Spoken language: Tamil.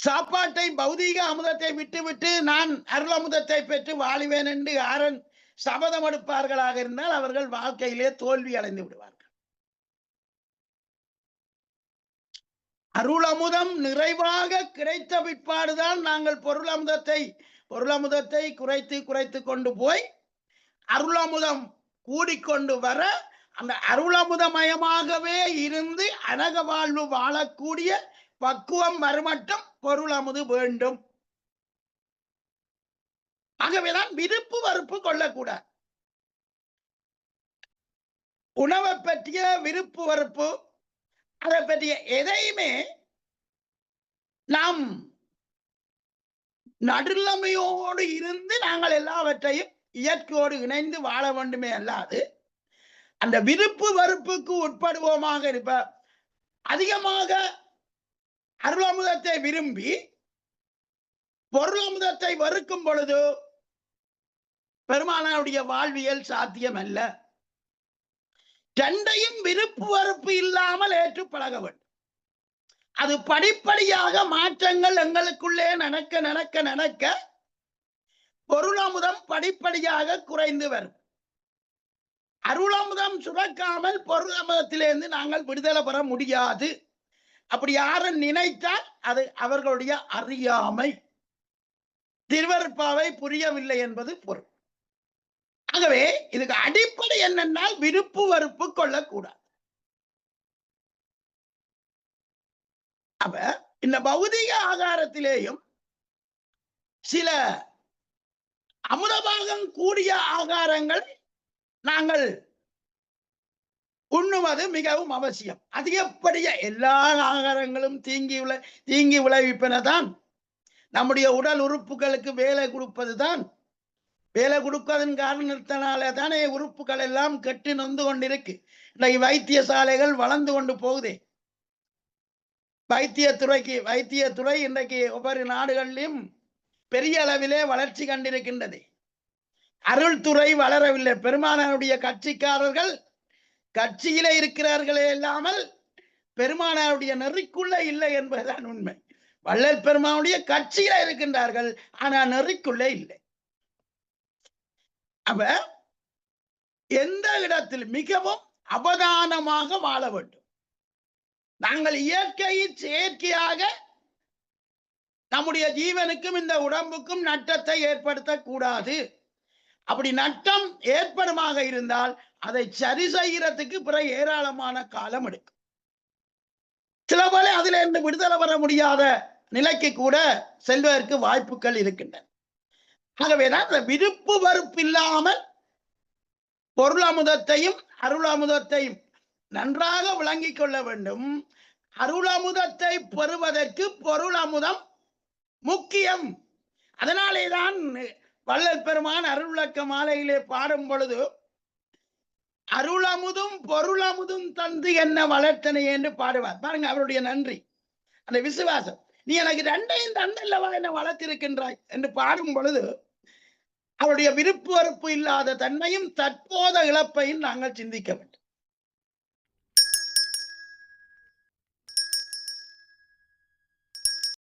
சாப்பாட்டை பௌதீக அமுதத்தை விட்டுவிட்டு நான் அருள் அமுதத்தை பெற்று வாழுவேன் என்று யாரன் சபதம் எடுப்பார்களாக இருந்தால் அவர்கள் வாழ்க்கையிலே தோல்வி அடைந்து விடுவார்கள். அருள் அமுதம் நிறைவாக கிடைத்த பிற்பாடுதான் நாங்கள் பொருள் அமுதத்தை குறைத்து கொண்டு போய் அருள் அமுதம் கூடிக்கொண்டு வர அந்த அருளமுதமயமாகவே இருந்து அனக வாழ்வு வாழக்கூடிய பக்குவம் வருமட்டும் பொருள் அமுது வேண்டும். ஆகவேதான் விருப்பு வெறுப்பு கொள்ளக்கூடாது. உணவை பற்றிய விருப்பு வெறுப்பு அதை பற்றிய எதையுமே நாம் நடுநிலைமையோடு இருந்து நாங்கள் எல்லாவற்றையும் இயற்கையோடு இணைந்து வாழ வேண்டுமே அல்லாது அந்த விருப்பு வெறுப்புக்கு உட்படுவோமாக இருப்ப அதிகமாக அருளமுதத்தை விரும்பி பொருள் அமுதத்தை வெறுக்கும் பொழுது பெருமானாருடைய வாழ்வியல் சாத்தியம் அல்ல. ரெண்டையும் விருப்பு வெறுப்பு இல்லாமல் ஏற்று பழக வேண்டும். அது படிப்படியாக மாற்றங்கள் எங்களுக்குள்ளே நடக்க பொருள் அமுதம் படிப்படியாக குறைந்து வரும். அருளமுதம் சுரக்காமல் பொருள் அமுதத்திலிருந்து நாங்கள் விடுதலை பெற முடியாது. அப்படி யாரும் நினைத்தால் அது அவர்களுடைய அறியாமை, திருவருட்பாவை புரியவில்லை என்பது பொருள். ஆகவே இதுக்கு அடிப்படை என்னென்னால் விருப்பு வெறுப்பு கொள்ளக்கூடாது. அப்ப இந்த பௌதிக ஆகாரத்திலேயும் சில அமுதபாகம் கூடிய ஆகாரங்கள் நாங்கள் உண்ணுவது மிகவும் அவசியம். அதிகப்படிய எல்லா ஆகாரங்களும் தீங்கி விளைவிப்பனதான். நம்முடைய உடல் உறுப்புகளுக்கு வேலை கொடுப்பதுதான். வேலை கொடுப்பதன் காரணத்தினாலே தானே உறுப்புகள் எல்லாம் கெட்டு நொந்து கொண்டிருக்கு. இன்றைக்கு வைத்தியசாலைகள் வளர்ந்து கொண்டு போகுதே. வைத்தியத்துறை இன்றைக்கு ஒவ்வொரு நாடுகளிலும் பெரிய அளவிலே வளர்ச்சி கண்டிருக்கின்றது. அருள்துறை வளரவில்லை. பெருமானாருடைய கட்சிக்காரர்கள் கட்சியிலே இருக்கிறார்களே இல்லாமல் பெருமானாருடைய நெறிக்குள்ள இல்லை என்பதுதான் உண்மை. வள்ளல் பெருமானுடைய கட்சியில இருக்கின்றார்கள், ஆனா நெறிக்குள்ளே இல்லை. அப்ப எந்த இடத்தில் மிகவும் அவதானமாக வாழ வேண்டும். நாங்கள் செயற்கையாக நம்முடைய ஜீவனுக்கும் இந்த உடம்புக்கும் நட்டத்தை ஏற்படுத்தக்கூடாது. அப்படி நட்டம் ஏற்படுமாக இருந்தால் அதை சரி செய்யறதுக்கு பிறகு ஏராளமான காலம் எடுக்கும். சில போல அதுல இருந்து விடுதலை பெற முடியாத நிலைக்கு கூட செல்வதற்கு வாய்ப்புகள் இருக்கின்றன. ஆகவேதான் அந்த விருப்பு வெறுப்பு இல்லாமல் பொருள் அமுதத்தையும் அருள் அமுதத்தையும் நன்றாக விளங்கிக் கொள்ள வேண்டும். அருள் அமுதத்தை பெறுவதற்கு பொருள் அமுதம் முக்கியம். அதனாலேதான் வள்ளல் பெருமான் அருள் விளக்க மாலையிலே பாடும் பொழுது அருள் அமுதும் பொருள் அமுதும் தந்து என்ன வளர்த்தனை என்று பாடுவார். பாருங்க அவருடைய நன்றி, அந்த விசுவாசம். நீ எனக்கு ரெண்டையும் தந்தல்லவா என்ன வளர்த்திருக்கின்றாய் என்று பாடும் பொழுது அவருடைய விருப்பு வெறுப்பு இல்லாத தன்மையும் தற்போத இழப்பையும் நாங்கள் சிந்திக்க வேண்டும்.